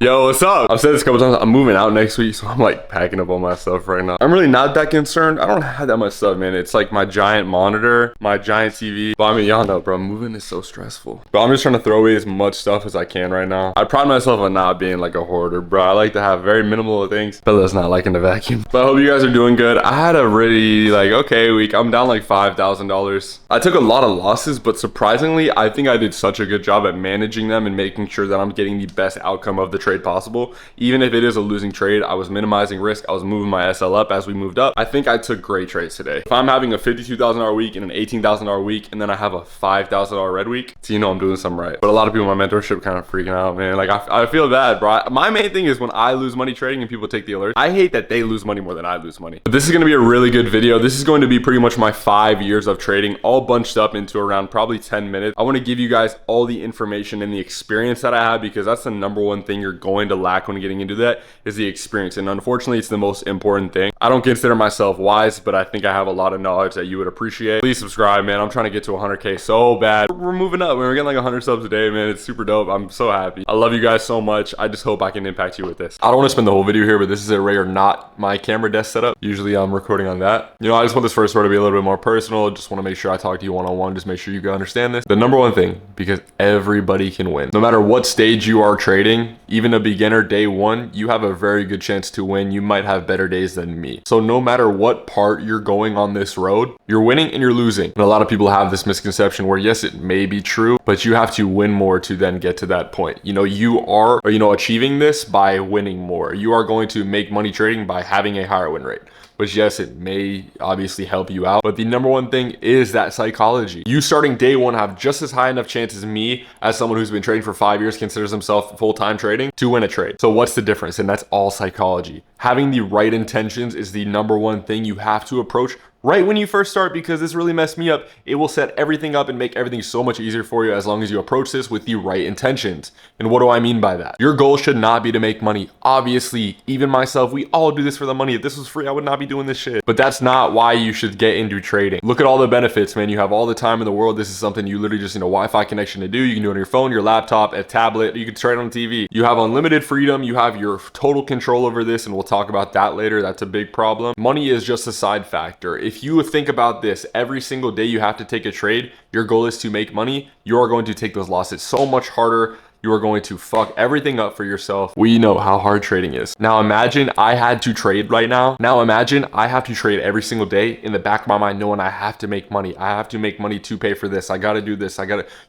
Yo, what's up? I've said this a couple times. I'm moving out next week, so I'm like packing up all my stuff right now. I'm really not that concerned. I don't have that much stuff, man. It's like my giant monitor, my giant TV. But I mean, y'all know, bro, moving is so stressful. But I'm just trying to throw away as much stuff as I can right now. I pride myself on not being like a hoarder, bro. I like to have very minimal things. Bella's not liking the vacuum. But I hope you guys are doing good. I had a really okay week. I'm down like $5,000. I took a lot of losses, but surprisingly, I think I did such a good job at managing them and making sure that I'm getting the best outcome of the trade possible. Even if it is a losing trade, I was minimizing risk. I was moving my SL up as we moved up. I think I took great trades today. If I'm having a $52,000 week and an $18,000 week, and then I have a $5,000 red week, so you know I'm doing something right. But a lot of people in my mentorship kind of freaking out, man. Like I feel bad, bro. My main thing is when I lose money trading and people take the alert, I hate that they lose money more than I lose money. But this is going to be a really good video. This is going to be pretty much my 5 years of trading all bunched up into around probably 10 minutes. I want to give you guys all the information and the experience that I have, because that's the number one thing you're going to lack when getting into that is the experience. And unfortunately, it's the most important thing. I don't consider myself wise, but I think I have a lot of knowledge that you would appreciate. Please subscribe, man. I'm trying to get to 100K so bad. We're moving up. We're getting like 100 subs a day, man. It's super dope. I'm so happy. I love you guys so much. I just hope I can impact you with this. I don't want to spend the whole video here, but this is a rare not my camera desk setup. Usually I'm recording on that. You know, I just want this first one to be a little bit more personal. Just want to make sure I talk to you one-on-one. Just make sure you can understand this. The number one thing, because everybody can win. No matter what stage you are trading, even a beginner day one, you have a very good chance to win. You might have better days than me. So no matter what part you're going on this road, you're winning and you're losing. And a lot of people have this misconception where yes, it may be true, but you have to win more to then get to that point. You know, you are, achieving this by winning more. You are going to make money trading by having a higher win rate. Which yes, it may obviously help you out, but the number one thing is that psychology. You starting day one have just as high enough chance as me, as someone who's been trading for 5 years, considers himself full-time trading, to win a trade. So what's the difference? And that's all psychology. Having the right intentions is the number one thing you have to approach right when you first start, because this really messed me up. It will set everything up and make everything so much easier for you as long as you approach this with the right intentions. And what do I mean by that? Your goal should not be to make money. Obviously, even myself, we all do this for the money. If this was free, I would not be doing this shit. But that's not why you should get into trading. Look at all the benefits, man. You have all the time in the world. This is something you literally just need a Wi-Fi connection to do. You can do it on your phone, your laptop, a tablet. You can trade on TV. You have unlimited freedom. You have your total control over this, and we'll talk about that later. That's a big problem. Money is just a side factor. If you think about this, every single day you have to take a trade, your goal is to make money, you are going to take those losses so much harder. You are going to fuck everything up for yourself. We know how hard trading is. Now imagine I had to trade right now. Now imagine I have to trade every single day, in the back of my mind knowing I have to make money. I have to make money to pay for this. I gotta do this.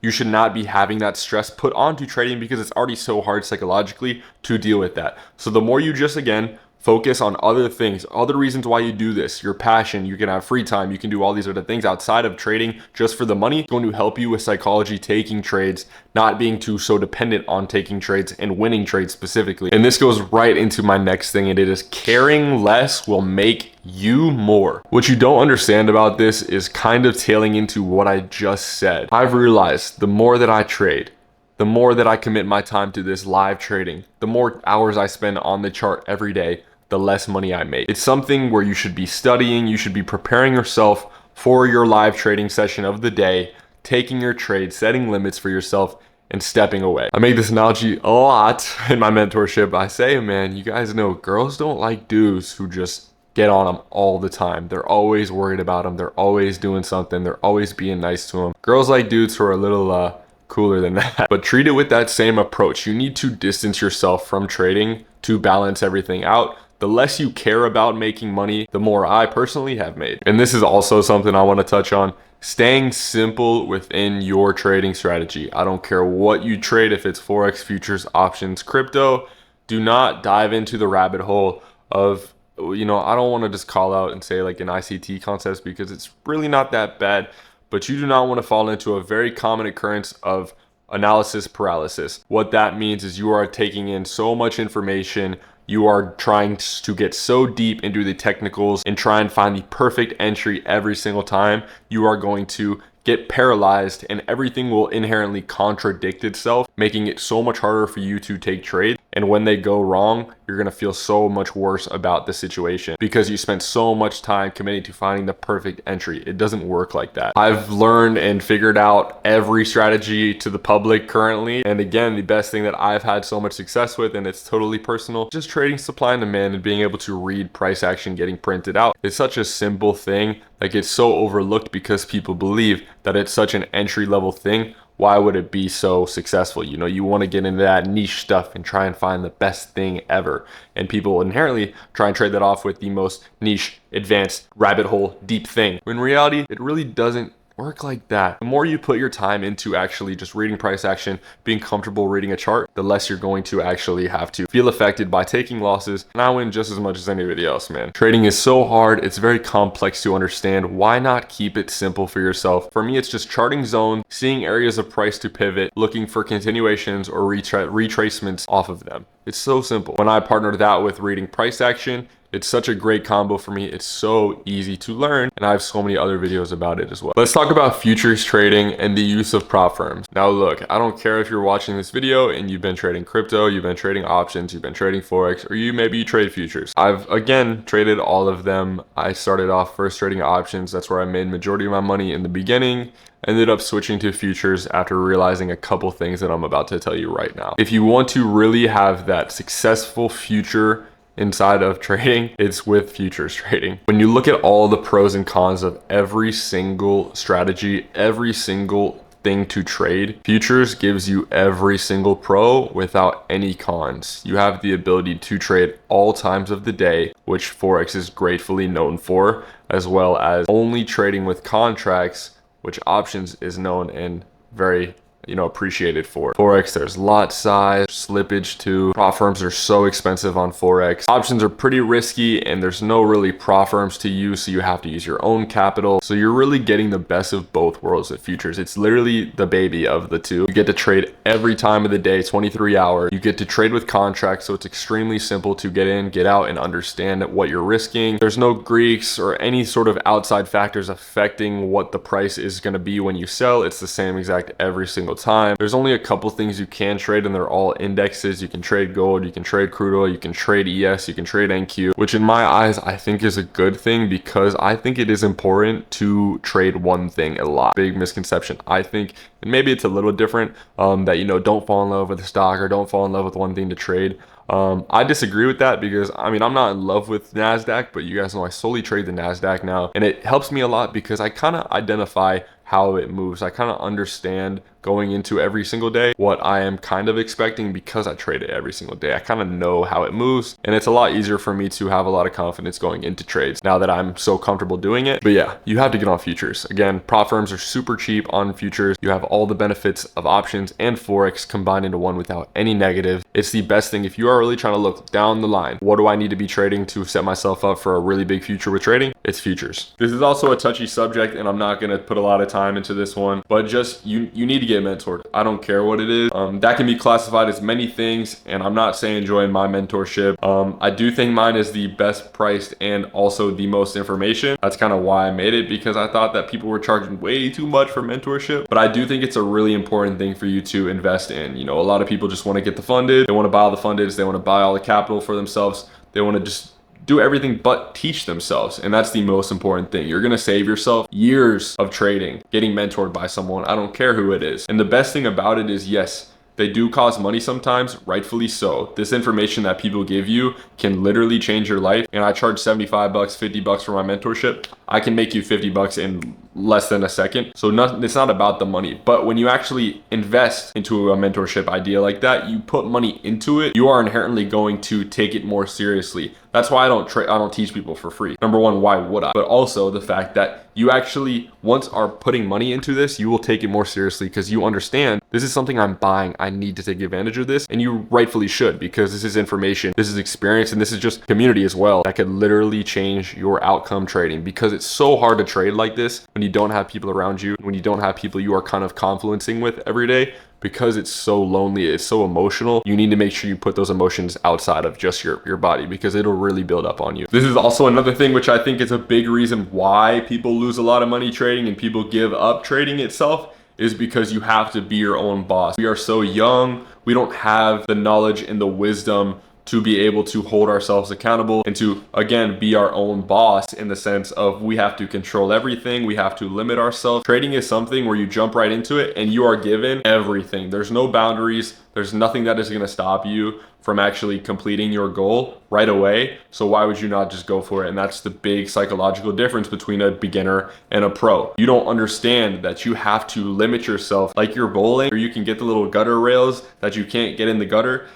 You should not be having that stress put onto trading, because it's already so hard psychologically to deal with that. So the more you just, again, focus on other things, other reasons why you do this, your passion, you can have free time, you can do all these other things outside of trading just for the money. It's going to help you with psychology, taking trades, not being too so dependent on taking trades and winning trades specifically. And this goes right into my next thing, and it is caring less will make you more. What you don't understand about this is kind of tailing into what I just said. I've realized the more that I trade, the more that I commit my time to this live trading, the more hours I spend on the chart every day, the less money I make. It's something where you should be studying, you should be preparing yourself for your live trading session of the day, taking your trade, setting limits for yourself, and stepping away. I make this analogy a lot in my mentorship. I say, man, you guys know girls don't like dudes who just get on them all the time. They're always worried about them. They're always doing something. They're always being nice to them. Girls like dudes who are a little cooler than that. But treat it with that same approach. You need to distance yourself from trading to balance everything out. The less you care about making money, the more I personally have made. And this is also something I want to touch on. Staying simple within your trading strategy. I don't care what you trade, if it's Forex, futures, options, crypto. Do not dive into the rabbit hole of, I don't want to just call out and say like an ICT concepts, because it's really not that bad. But you do not want to fall into a very common occurrence of analysis paralysis. What that means is you are taking in so much information, you are trying to get so deep into the technicals and try and find the perfect entry every single time. You are going to get paralyzed, and everything will inherently contradict itself, making it so much harder for you to take trades. And when they go wrong, you're gonna feel so much worse about the situation because you spent so much time committing to finding the perfect entry. It doesn't work like that. I've learned and figured out every strategy to the public currently. And again, the best thing that I've had so much success with, and it's totally personal, just trading supply and demand and being able to read price action getting printed out. It's such a simple thing. Like, it's so overlooked because people believe that it's such an entry level thing. Why would it be so successful? You know, you want to get into that niche stuff and try and find the best thing ever. And people inherently try and trade that off with the most niche, advanced, rabbit hole, deep thing. In reality, it really doesn't work like that. The more you put your time into actually just reading price action, being comfortable reading a chart, the less you're going to actually have to feel affected by taking losses. And I win just as much as anybody else, man. Trading is so hard. It's very complex to understand. Why not keep it simple for yourself? For me, it's just charting zones, seeing areas of price to pivot, looking for continuations or retracements off of them. It's so simple. When I partnered that with reading price action, it's such a great combo for me. It's so easy to learn, and I have so many other videos about it as well. Let's talk about futures trading and the use of prop firms. Now look, I don't care if you're watching this video and you've been trading crypto, you've been trading options, you've been trading Forex, or maybe you trade futures. I've, again, traded all of them. I started off first trading options. That's where I made majority of my money in the beginning. Ended up switching to futures after realizing a couple things that I'm about to tell you right now. If you want to really have that successful future inside of trading, it's with futures trading. When you look at all the pros and cons of every single strategy, every single thing to trade, futures gives you every single pro without any cons. You have the ability to trade all times of the day, which Forex is gratefully known for, as well as only trading with contracts, which options is known and very appreciated for. Forex, there's lot size, slippage too. Prop firms are so expensive on Forex. Options are pretty risky and there's no really prop firms to use, so you have to use your own capital. So you're really getting the best of both worlds of futures. It's literally the baby of the two. You get to trade every time of the day, 23 hours. You get to trade with contracts, so it's extremely simple to get in, get out, and understand what you're risking. There's no Greeks or any sort of outside factors affecting what the price is going to be when you sell. It's the same exact every single time. There's only a couple things you can trade, and they're all indexes. You can trade gold, you can trade crude oil, you can trade ES, you can trade NQ, which in my eyes I think is a good thing because I think it is important to trade one thing a lot. Big misconception, I think, and maybe it's a little different, that don't fall in love with the stock or don't fall in love with one thing to trade. I disagree with that because I'm not in love with NASDAQ, but you guys know I solely trade the NASDAQ now, and it helps me a lot because I kind of identify how it moves. I kind of understand going into every single day what I am kind of expecting because I trade it every single day. I kind of know how it moves, and it's a lot easier for me to have a lot of confidence going into trades now that I'm so comfortable doing it. But yeah, you have to get on futures. Again, prop firms are super cheap on futures. You have all the benefits of options and Forex combined into one without any negative. It's the best thing if you are really trying to look down the line. What do I need to be trading to set myself up for a really big future with trading? It's futures. This is also a touchy subject, and I'm not going to put a lot of time into this one, but just you need to get mentored. I don't care what it is. That can be classified as many things, and I'm not saying join my mentorship. I do think mine is the best priced and also the most information. That's kind of why I made it, because I thought that people were charging way too much for mentorship, but I do think it's a really important thing for you to invest in. A lot of people just want to get the funded, they want to buy all the fundeds, they want to buy all the capital for themselves, they want to just do everything but teach themselves. And that's the most important thing. You're gonna save yourself years of trading, getting mentored by someone. I don't care who it is. And the best thing about it is, yes, they do cost money sometimes, rightfully so. This information that people give you can literally change your life. And I charge 75 bucks, 50 bucks for my mentorship. I can make you 50 bucks in less than a second. So it's not about the money. But when you actually invest into a mentorship idea like that, you put money into it, you are inherently going to take it more seriously. That's why I don't teach people for free. Number one, why would I? But also the fact that you actually, once are putting money into this, you will take it more seriously because you understand this is something I'm buying. I need to take advantage of this. And you rightfully should, because this is information, this is experience, and this is just community as well that could literally change your outcome trading, because it's so hard to trade like this when you don't have people around you, when you don't have people you are kind of confluencing with every day. Because it's so lonely, it's so emotional, you need to make sure you put those emotions outside of just your body, because it'll really build up on you. This is also another thing which I think is a big reason why people lose a lot of money trading and people give up trading itself, is because you have to be your own boss. We are so young, we don't have the knowledge and the wisdom to be able to hold ourselves accountable and to, again, be our own boss, in the sense of we have to control everything. We have to limit ourselves. Trading is something where you jump right into it and you are given everything. There's no boundaries. There's nothing that is going to stop you from actually completing your goal right away. So why would you not just go for it? And that's the big psychological difference between a beginner and a pro. You don't understand that you have to limit yourself, like you're bowling, or you can get the little gutter rails that you can't get in the gutter.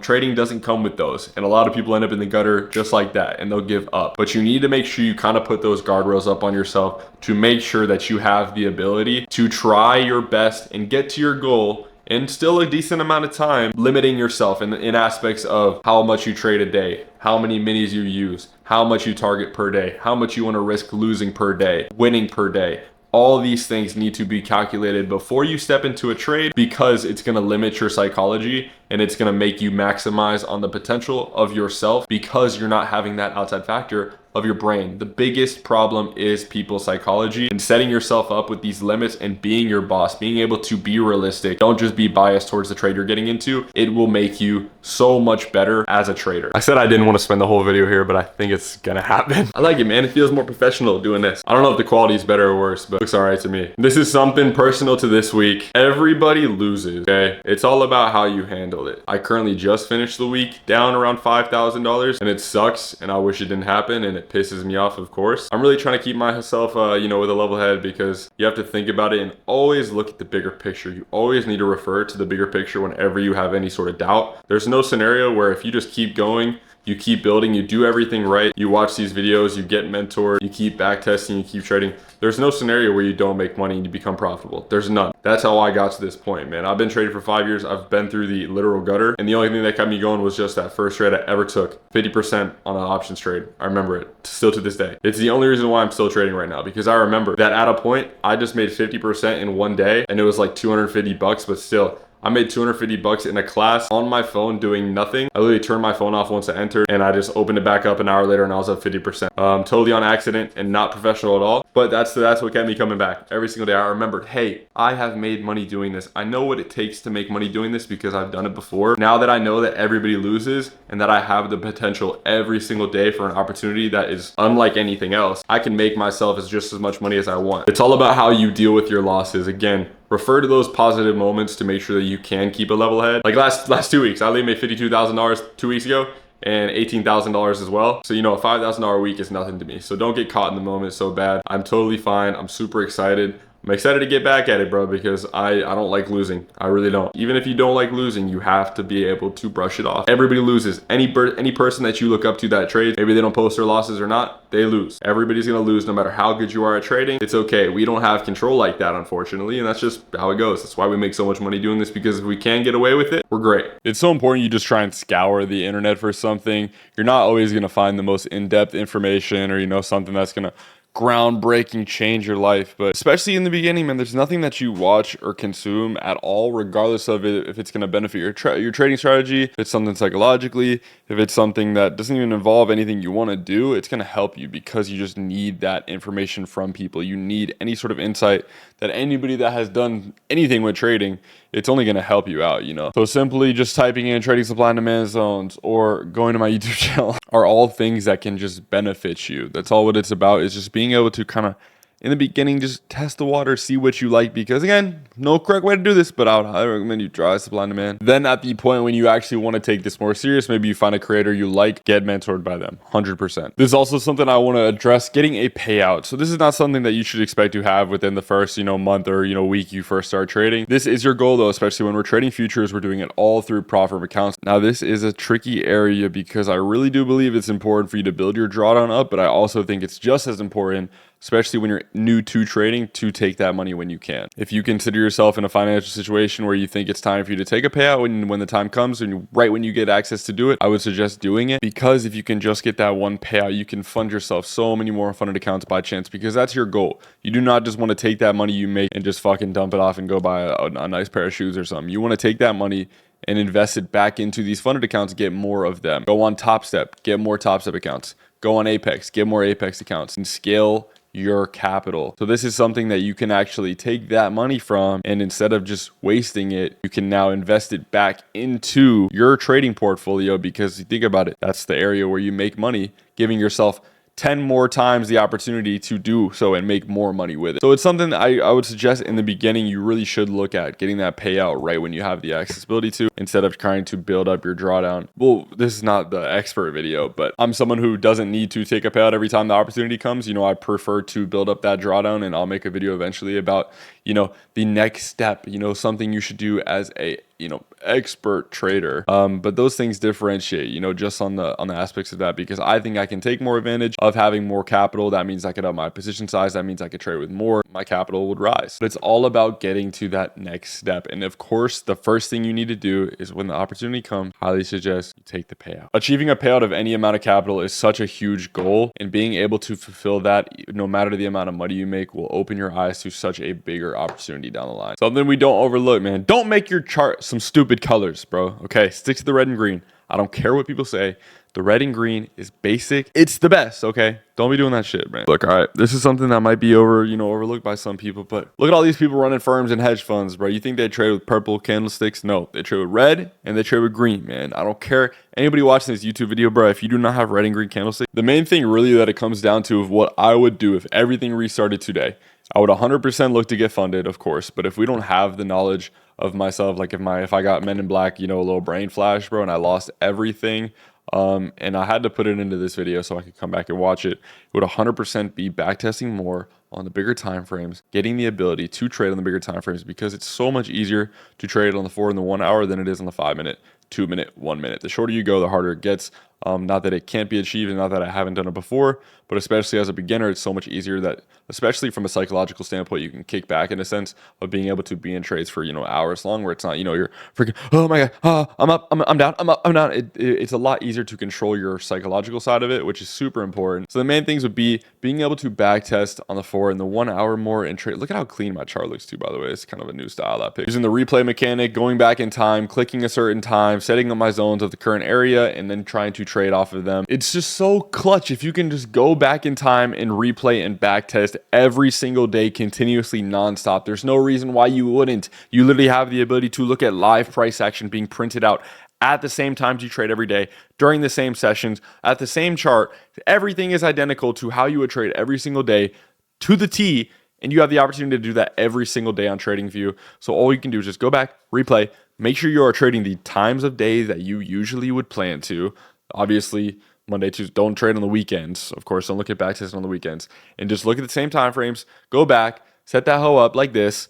Trading doesn't come with those, and a lot of people end up in the gutter just like that, and they'll give up. But you need to make sure you kind of put those guardrails up on yourself to make sure that you have the ability to try your best and get to your goal in still a decent amount of time, limiting yourself in aspects of how much you trade a day, how many minis you use, how much you target per day, how much you want to risk losing per day, winning per day. All these things need to be calculated before you step into a trade, because it's going to limit your psychology and it's going to make you maximize on the potential of yourself, because you're not having that outside factor of your brain. The biggest problem is people's psychology, and setting yourself up with these limits and being your boss, being able to be realistic. Don't just be biased towards the trade you're getting into. It will make you so much better as a trader. I said I didn't want to spend the whole video here, but I think it's gonna happen. I like it, man. It feels more professional doing this. I don't know if the quality is better or worse, but it looks all right to me. This is something personal to this week. Everybody loses, okay? It's all about how you handle it. I currently just finished the week down around $5,000, and it sucks, and I wish it didn't happen, and it pisses me off, of course. I'm really trying to keep myself, with a level head, because you have to think about it and always look at the bigger picture. You always need to refer to the bigger picture whenever you have any sort of doubt. There's no scenario where if you just keep going, you keep building, you do everything right, you watch these videos, you get mentored, you keep backtesting, you keep trading. There's no scenario where you don't make money and you become profitable. There's none. That's how I got to this point, man. I've been trading for 5 years. I've been through the literal gutter, and the only thing that kept me going was just that first trade I ever took, 50% on an options trade. I remember it still to this day. It's the only reason why I'm still trading right now, because I remember that at a point I just made 50% in one day, and it was like 250 bucks, but still, I made 250 bucks in a class on my phone doing nothing. I literally turned my phone off once I entered, and I just opened it back up an hour later and I was at 50%. Totally on accident and not professional at all. But that's what kept me coming back every single day. I remembered, hey, I have made money doing this. I know what it takes to make money doing this because I've done it before. Now that I know that everybody loses and that I have the potential every single day for an opportunity that is unlike anything else, I can make myself just as much money as I want. It's all about how you deal with your losses. Again, refer to those positive moments to make sure that you can keep a level head. Like last 2 weeks, I literally made $52,000 2 weeks ago and $18,000 as well. So, a $5,000 a week is nothing to me. So don't get caught in the moment so bad. I'm totally fine. I'm super excited. I'm excited to get back at it, bro, because I don't like losing. I really don't. Even if you don't like losing, you have to be able to brush it off. Everybody loses. Any person that you look up to that trades, maybe they don't post their losses or not, they lose. Everybody's gonna lose no matter how good you are at trading. It's okay. We don't have control like that, unfortunately, and that's just how it goes. That's why we make so much money doing this, because if we can get away with it, we're great. It's so important you just try and scour the internet for something. You're not always gonna find the most in-depth information or, something that's gonna groundbreaking change your life, but especially in the beginning, man, there's nothing that you watch or consume at all, regardless of it, if it's going to benefit your trading strategy, if it's something psychologically, if it's something that doesn't even involve anything you want to do, it's going to help you, because you just need that information from people. You need any sort of insight that anybody that has done anything with trading, it's only going to help you out, So simply just typing in trading supply and demand zones or going to my YouTube channel are all things that can just benefit you. That's all what it's about, is just being able to kind of, in the beginning, just test the water, see what you like, because again, no correct way to do this, but I would highly recommend you try supply and demand. Then at the point when you actually want to take this more serious, maybe you find a creator you like, get mentored by them, 100%. This is also something I want to address, getting a payout. So this is not something that you should expect to have within the first, month or, week you first start trading. This is your goal though, especially when we're trading futures, we're doing it all through profit accounts. Now this is a tricky area, because I really do believe it's important for you to build your drawdown up, but I also think it's just as important, especially when you're new to trading, to take that money when you can. If you consider yourself in a financial situation where you think it's time for you to take a payout when the time comes, and right when you get access to do it, I would suggest doing it, because if you can just get that one payout, you can fund yourself so many more funded accounts by chance, because that's your goal. You do not just want to take that money you make and just fucking dump it off and go buy a nice pair of shoes or something. You want to take that money and invest it back into these funded accounts, get more of them. Go on Top Step, get more Top Step accounts. Go on Apex, get more Apex accounts, and scale your capital. So this is something that you can actually take that money from, and instead of just wasting it, you can now invest it back into your trading portfolio, because you think about it, that's the area where you make money, giving yourself 10 more times the opportunity to do so and make more money with it. So it's something that I would suggest in the beginning you really should look at, getting that payout right when you have the accessibility to, instead of trying to build up your drawdown. Well, this is not the expert video, but I'm someone who doesn't need to take a payout every time the opportunity comes. You know, I prefer to build up that drawdown, and I'll make a video eventually about, you know, the next step, you know, something you should do as a, you know, expert trader. But those things differentiate, you know, just on the aspects of that, because I think I can take more advantage of having more capital. That means I could up my position size. That means I could trade with more. My capital would rise. But it's all about getting to that next step. And of course, the first thing you need to do is, when the opportunity comes, highly suggest you take the payout. Achieving a payout of any amount of capital is such a huge goal, and being able to fulfill that, no matter the amount of money you make, will open your eyes to such a bigger opportunity down the line. Something we don't overlook, man. Don't make your chart some stupid colors, bro. Okay, stick to the red and green. I don't care what people say. The red and green is basic. It's the best, okay? Don't be doing that shit, man. Look, all right, this is something that might be overlooked by some people, but look at all these people running firms and hedge funds, bro. You think they trade with purple candlesticks? No, they trade with red and they trade with green, man. I don't care. Anybody watching this YouTube video, bro, if you do not have red and green candlesticks, the main thing really that it comes down to of what I would do if everything restarted today, I would 100% look to get funded, of course. But if we don't have the knowledge of myself, like if I got Men in Black, you know, a little brain flash, bro, and I lost everything, and I had to put it into this video so I could come back and watch it, it would 100% be backtesting more on the bigger time frames, getting the ability to trade on the bigger time frames, because it's so much easier to trade on the 4 and the 1 hour than it is on the 5 minute, 2 minute, 1 minute. The shorter you go, the harder it gets. Not that it can't be achieved, and not that I haven't done it before, but especially as a beginner, it's so much easier that, especially from a psychological standpoint, you can kick back in a sense of being able to be in trades for, you know, hours long, where it's not, you know, you're freaking, oh my God, I'm up, I'm down, I'm up, I'm down. It's a lot easier to control your psychological side of it, which is super important. So the main things would be being able to back test on the 4 and the 1 hour more in trade. Look at how clean my chart looks too, by the way. It's kind of a new style that pick. Using the replay mechanic, going back in time, clicking a certain time, setting up my zones of the current area, and then trying to trade off of them. It's just so clutch if you can just go back in time and replay and back test every single day continuously nonstop. There's no reason why you wouldn't. You literally have the ability to look at live price action being printed out at the same times you trade every day, during the same sessions, at the same chart. Everything is identical to how you would trade every single day to the T, and you have the opportunity to do that every single day on TradingView. So all you can do is just go back, replay, make sure you are trading the times of day that you usually would plan to. Obviously, Monday, Tuesday, don't trade on the weekends. Of course, don't look at backtesting on the weekends. And just look at the same time frames, go back, set that hoe up like this,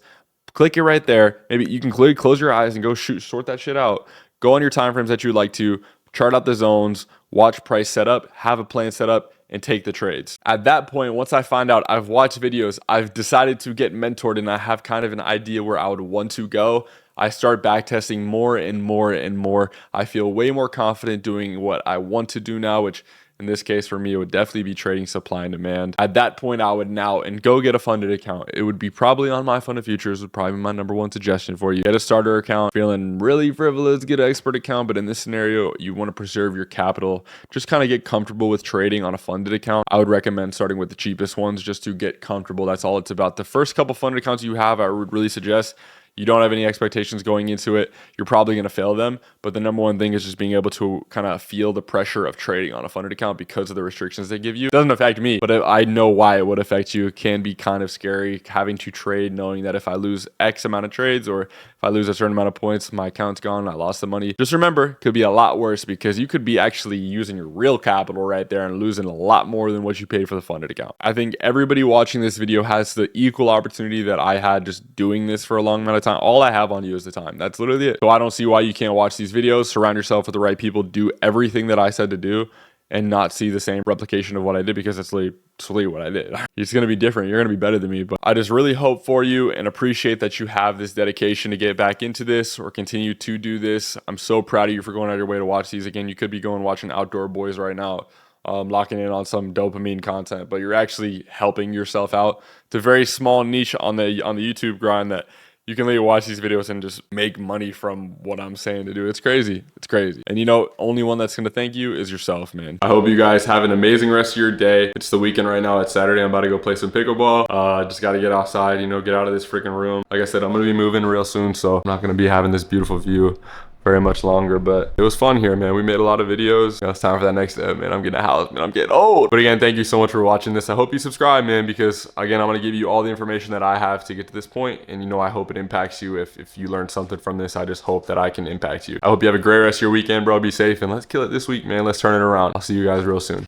click it right there. Maybe you can close your eyes and go sort that shit out. Go on your time frames that you like to, chart out the zones, watch price setup, have a plan set up, and take the trades. At that point, once I find out, I've watched videos, I've decided to get mentored, and I have kind of an idea where I would want to go, I start backtesting more and more and more. I feel way more confident doing what I want to do now, which in this case for me, it would definitely be trading supply and demand. At that point, I would now and go get a funded account. It would be probably on my funded futures, would probably be my #1 suggestion for you. Get a starter account. Feeling really frivolous, get an expert account, but in this scenario, you want to preserve your capital. Just kind of get comfortable with trading on a funded account. I would recommend starting with the cheapest ones just to get comfortable. That's all it's about. The first couple funded accounts you have, I would really suggest you don't have any expectations going into it. You're probably going to fail them. But the #1 thing is just being able to kind of feel the pressure of trading on a funded account because of the restrictions they give you. It doesn't affect me, but I know why it would affect you. It can be kind of scary having to trade, knowing that if I lose X amount of trades or if I lose a certain amount of points, my account's gone, I lost the money. Just remember, it could be a lot worse because you could be actually using your real capital right there and losing a lot more than what you paid for the funded account. I think everybody watching this video has the equal opportunity that I had just doing this for a long amount of time. All I have on you is the time. That's literally it. So I don't see why you can't watch these videos, surround yourself with the right people, do everything that I said to do, and not see the same replication of what I did, because that's literally what I did. It's going to be different. You're going to be better than me, but I just really hope for you and appreciate that you have this dedication to get back into this or continue to do this. I'm so proud of you for going out of your way to watch these. Again, you could be going watching Outdoor Boys right now, locking in on some dopamine content, but you're actually helping yourself out. It's a very small niche on the YouTube grind that You can literally watch these videos and just make money from what I'm saying to do. It's crazy. It's crazy. And you know, only one that's going to thank you is yourself, man. I hope you guys have an amazing rest of your day. It's the weekend right now. It's Saturday. I'm about to go play some pickleball. Just got to get outside, you know, get out of this freaking room. Like I said, I'm going to be moving real soon, so I'm not going to be having this beautiful view very much longer, but it was fun here, man. We made a lot of videos. Now it's time for that next step, man. I'm getting a house, man. I'm getting old. But again, thank you so much for watching this. I hope you subscribe, man, because again, I'm gonna give you all the information that I have to get to this point. And you know, I hope it impacts you. If you learned something from this, I just hope that I can impact you. I hope you have a great rest of your weekend, bro. Be safe and let's kill it this week, man. Let's turn it around. I'll see you guys real soon.